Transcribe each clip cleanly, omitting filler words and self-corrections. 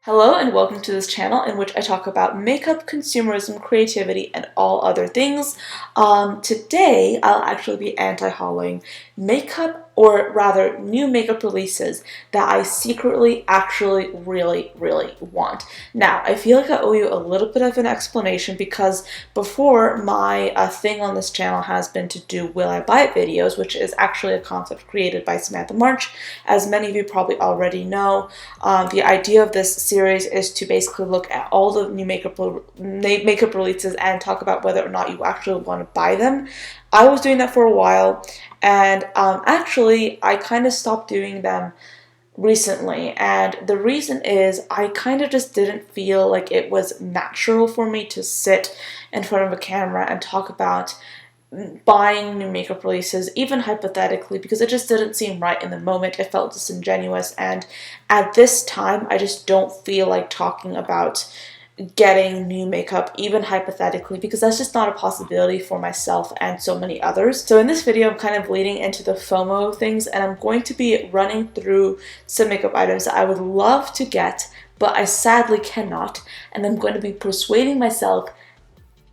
Hello and welcome to this channel in which I talk about makeup, consumerism, creativity, and all other things. Today, I'll actually be anti-hauling makeup, or rather new makeup releases that I secretly actually really want. Now, I feel like I owe you a little bit of an explanation because before my thing on this channel has been to do Will I Buy It videos, which is actually a concept created by Samantha March. As many of you probably already know, the idea of this series is to basically look at all the new makeup releases and talk about whether or not you actually want to buy them. I was doing that for a while, and actually I kind of stopped doing them recently, and the reason is I kind of just didn't feel like it was natural for me to sit in front of a camera and talk about buying new makeup releases, even hypothetically, because it just didn't seem right in the moment. It felt disingenuous, and at this time I just don't feel like talking about getting new makeup, even hypothetically, because that's just not a possibility for myself and so many others. So in this video, I'm kind of leading into the FOMO things, and I'm going to be running through some makeup items that I would love to get, but I sadly cannot, and I'm going to be persuading myself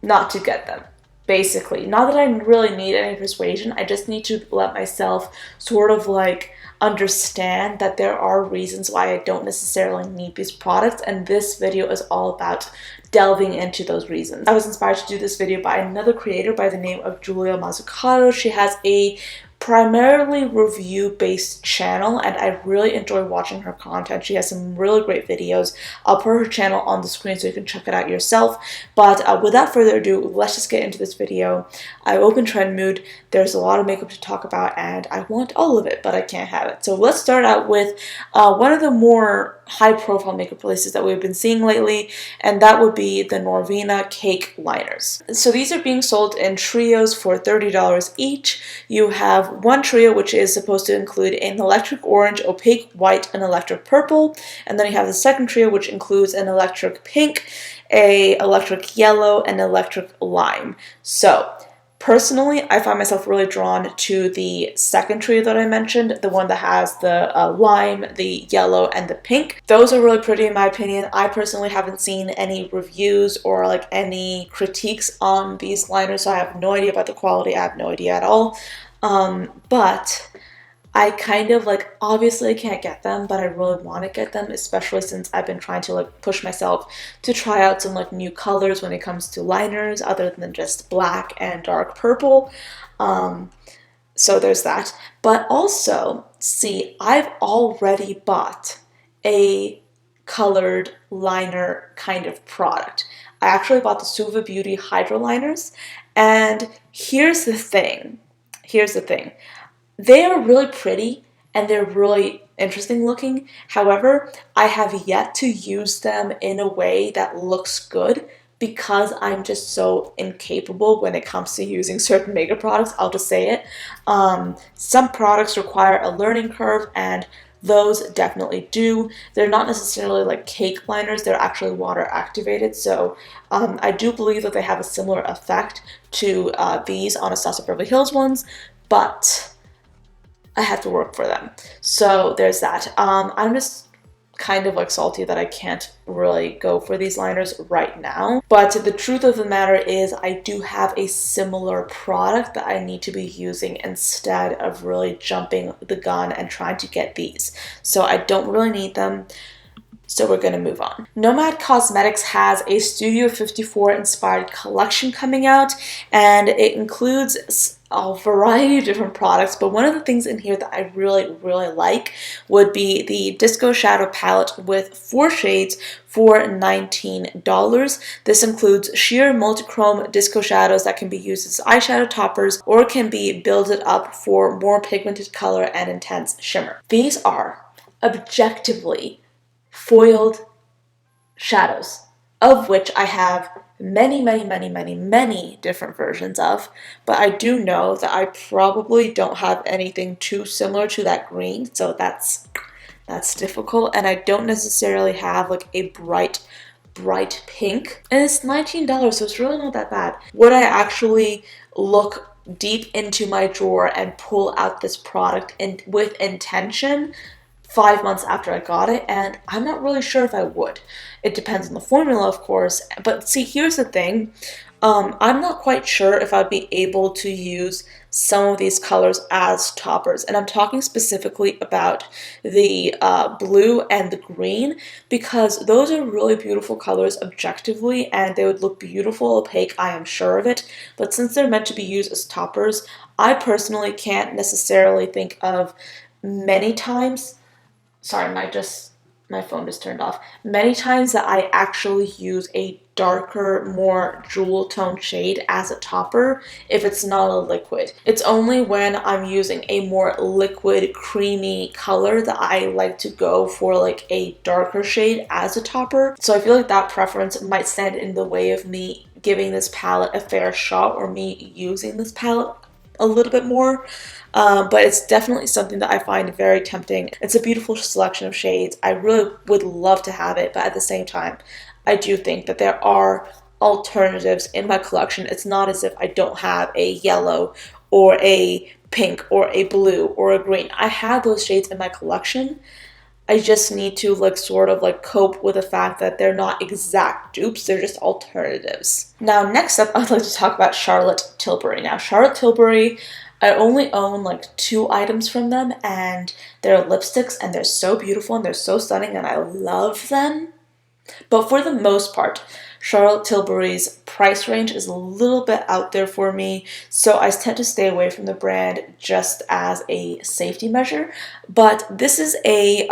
not to get them. Basically, not that I really need any persuasion, I just need to let myself sort of like understand that there are reasons why I don't necessarily need these products, and this video is all about delving into those reasons. I was inspired to do this video by another creator by the name of Julia Mazzucato. She has a primarily review-based channel, and I really enjoy watching her content. She has some really great videos. I'll put her channel on the screen so you can check it out yourself. But without further ado, let's just get into this video. I open trend mood. There's a lot of makeup to talk about, and I want all of it, but I can't have it. So let's start out with one of the more high-profile makeup releases that we've been seeing lately, and that would be the Morevina cake liners. So these are being sold in trios for $30 each. You have one trio which is supposed to include an electric orange, opaque white, and electric purple, and then you have the second trio which includes an electric pink, a electric yellow, and electric lime. So personally, I find myself really drawn to the second trio that I mentioned, the one that has the lime, the yellow, and the pink. Those are really pretty in my opinion. I personally haven't seen any reviews or like any critiques on these liners, so I have no idea about the quality. I have no idea at all. But I kind of like, obviously I can't get them, but I really want to get them, especially since I've been trying to like push myself to try out some like new colors when it comes to liners other than just black and dark purple. So there's that. But also, see, I've already bought a colored liner kind of product. I actually bought the Suva Beauty Hydro Liners, and here's the thing. They are really pretty and they're really interesting looking. However, I have yet to use them in a way that looks good because I'm just so incapable when it comes to using certain makeup products. I'll just say it. Some products require a learning curve, and those definitely do. They're not necessarily like cake liners, they're actually water activated, so I do believe that they have a similar effect to these Anastasia Beverly Hills ones, but I have to work for them. So there's that. I'm just kind of like salty that I can't really go for these liners right now. But the truth of the matter is I do have a similar product that I need to be using instead of really jumping the gun and trying to get these. So I don't really need them. So we're going to move on. Nomad Cosmetics has a Studio 54 inspired collection coming out, and it includes a variety of different products, but one of the things in here that I really like would be the Disco Shadow Palette with 4 shades for $19. This includes sheer multichrome disco shadows that can be used as eyeshadow toppers or can be builded up for more pigmented color and intense shimmer. These are objectively foiled shadows, of which I have many different versions of, but I do know that I probably don't have anything too similar to that green, so that's difficult, and I don't necessarily have like a bright pink, and it's $19, so it's really not that bad. Would I actually look deep into my drawer and pull out this product with intention? 5 months after I got it, and I'm not really sure if I would. It depends on the formula, of course, but see, here's the thing. I'm not quite sure if I'd be able to use some of these colors as toppers, and I'm talking specifically about the blue and the green, because those are really beautiful colors objectively, and they would look beautiful opaque, I am sure of it, but since they're meant to be used as toppers, I personally can't necessarily think of many times. Sorry, my phone just turned off. Many times that I actually use a darker, more jewel tone shade as a topper if it's not a liquid. It's only when I'm using a more liquid, creamy color that I like to go for like a darker shade as a topper. So I feel like that preference might stand in the way of me giving this palette a fair shot, or me using this palette a little bit more. But it's definitely something that I find very tempting. It's a beautiful selection of shades. I really would love to have it, but at the same time, I do think that there are alternatives in my collection. It's not as if I don't have a yellow or a pink or a blue or a green. I have those shades in my collection. I just need to like sort of like cope with the fact that they're not exact dupes, they're just alternatives. Now next up, I'd like to talk about Charlotte Tilbury. Now Charlotte Tilbury, I only own like 2 items from them, and they're lipsticks, and they're so beautiful and they're so stunning and I love them. But for the most part, Charlotte Tilbury's price range is a little bit out there for me, so I tend to stay away from the brand just as a safety measure. But this is a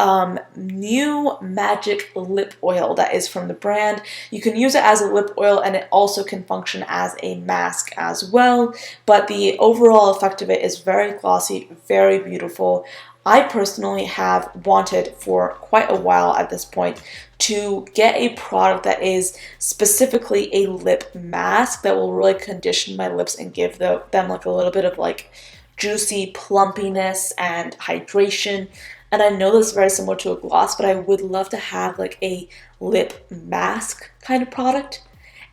new magic lip oil that is from the brand. You can use it as a lip oil, and it also can function as a mask as well, but the overall effect of it is very glossy, very beautiful. I personally have wanted for quite a while at this point to get a product that is specifically a lip mask that will really condition my lips and give them like a little bit of like juicy plumpiness and hydration. And I know this is very similar to a gloss, but I would love to have like a lip mask kind of product.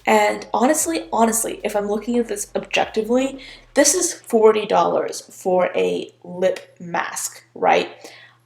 And honestly, if I'm looking at this objectively, this is $40 for a lip mask, right?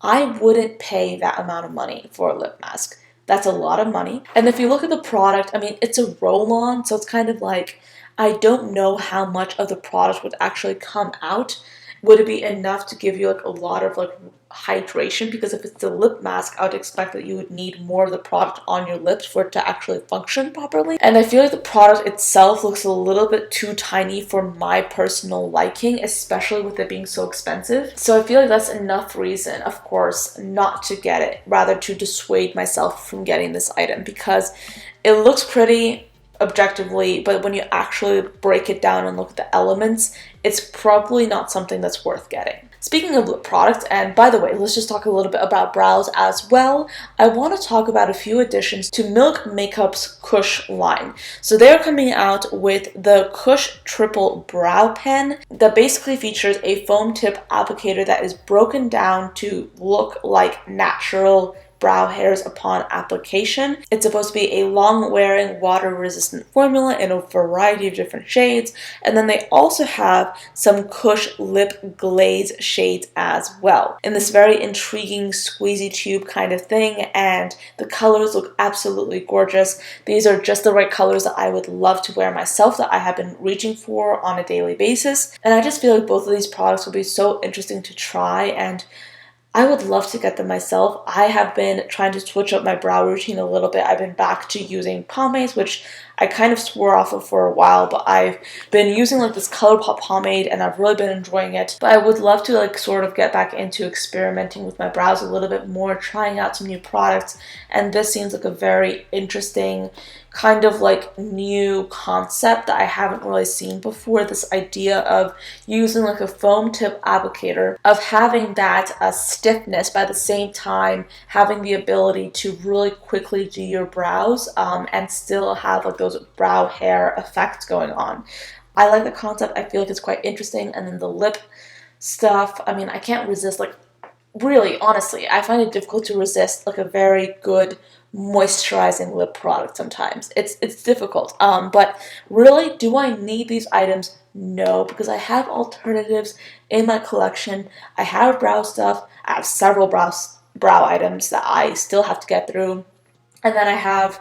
I wouldn't pay that amount of money for a lip mask. That's a lot of money. And if you look at the product, I mean, it's a roll-on, so it's kind of like, I don't know how much of the product would actually come out. Would it be enough to give you like a lot of like hydration? Because if it's a lip mask, I would expect that you would need more of the product on your lips for it to actually function properly. And I feel like the product itself looks a little bit too tiny for my personal liking, especially with it being so expensive. So I feel like that's enough reason, of course, not to get it, rather to dissuade myself from getting this item, because it looks pretty objectively, but when you actually break it down and look at the elements, it's probably not something that's worth getting. Speaking of lip products, and by the way, let's just talk a little bit about brows as well. I want to talk about a few additions to Milk Makeup's Kush line. So they're coming out with the Kush Triple Brow Pen that basically features a foam tip applicator that is broken down to look like natural brow hairs upon application. It's supposed to be a long-wearing, water-resistant formula in a variety of different shades, and then they also have some Kush lip glaze shades as well in this very intriguing squeezy tube kind of thing, and the colors look absolutely gorgeous. These are just the right colors that I would love to wear myself, that I have been reaching for on a daily basis, and I just feel like both of these products will be so interesting to try, and I would love to get them myself. I have been trying to switch up my brow routine a little bit. I've been back to using pomades, which I kind of swore off of for a while, but I've been using like this ColourPop pomade and I've really been enjoying it. But I would love to like sort of get back into experimenting with my brows a little bit more, trying out some new products, and this seems like a very interesting kind of like new concept that I haven't really seen before. This idea of using like a foam tip applicator, of having that stiffness, but at the same time having the ability to really quickly do your brows and still have like those brow hair effects going on. I like the concept. I feel like it's quite interesting. And then the lip stuff, I mean, I can't resist, like, really, honestly, I find it difficult to resist like a very good moisturizing lip product sometimes. It's difficult. But really, do I need these items? No, because I have alternatives in my collection. I have brow stuff. I have several brow brow items that I still have to get through. And then I have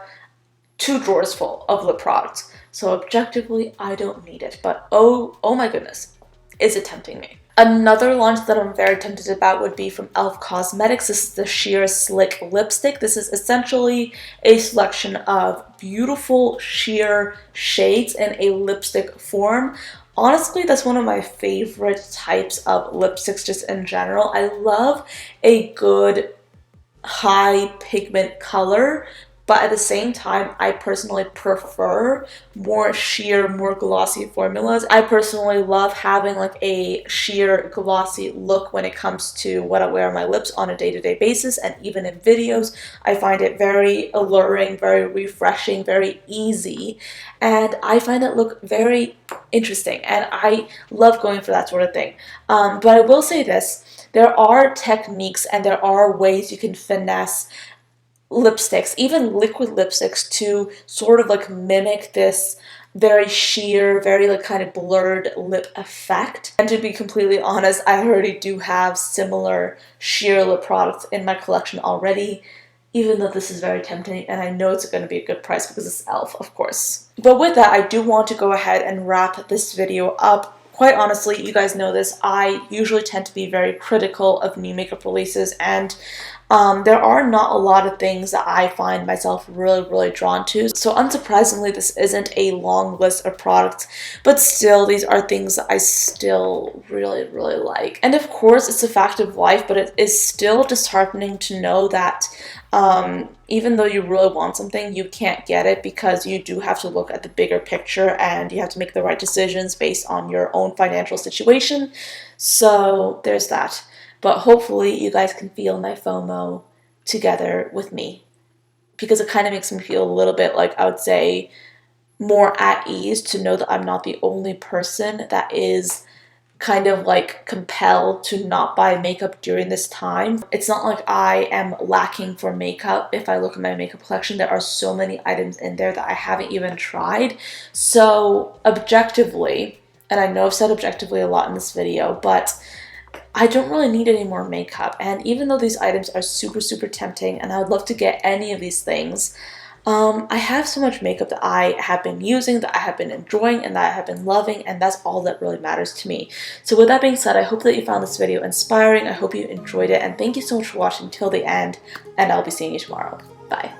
2 drawers full of lip products. So objectively, I don't need it. But oh my goodness, is it tempting me. Another launch that I'm very tempted about would be from e.l.f. Cosmetics. This is the Sheer Slick Lipstick. This is essentially a selection of beautiful sheer shades in a lipstick form. Honestly, that's one of my favorite types of lipsticks just in general. I love a good high pigment color, but at the same time, I personally prefer more sheer, more glossy formulas. I personally love having like a sheer, glossy look when it comes to what I wear on my lips on a day-to-day basis, and even in videos. I find it very alluring, very refreshing, very easy, and I find it look very interesting, and I love going for that sort of thing. But I will say this, there are techniques and there are ways you can finesse lipsticks, even liquid lipsticks, to sort of like mimic this very sheer, very like kind of blurred lip effect. And to be completely honest, I already do have similar sheer lip products in my collection already, even though this is very tempting and I know it's going to be a good price because it's e.l.f., of course. But with that, I do want to go ahead and wrap this video up. Quite honestly, you guys know this, I usually tend to be very critical of new makeup releases, and there are not a lot of things that I find myself really drawn to. So unsurprisingly, this isn't a long list of products, but still, these are things that I still really like. And of course, it's a fact of life, but it is still disheartening to know that even though you really want something, you can't get it because you do have to look at the bigger picture and you have to make the right decisions based on your own financial situation. So there's that. But hopefully you guys can feel my FOMO together with me, because it kind of makes me feel a little bit like, I would say, more at ease to know that I'm not the only person that is kind of like compelled to not buy makeup during this time. It's not like I am lacking for makeup. If I look at my makeup collection, there are so many items in there that I haven't even tried. So objectively, and I know I've said objectively a lot in this video, but I don't really need any more makeup. And even though these items are super tempting and I would love to get any of these things, I have so much makeup that I have been using, that I have been enjoying, and that I have been loving, and that's all that really matters to me. So with that being said, I hope that you found this video inspiring. I hope you enjoyed it, and thank you so much for watching till the end, and I'll be seeing you tomorrow. Bye.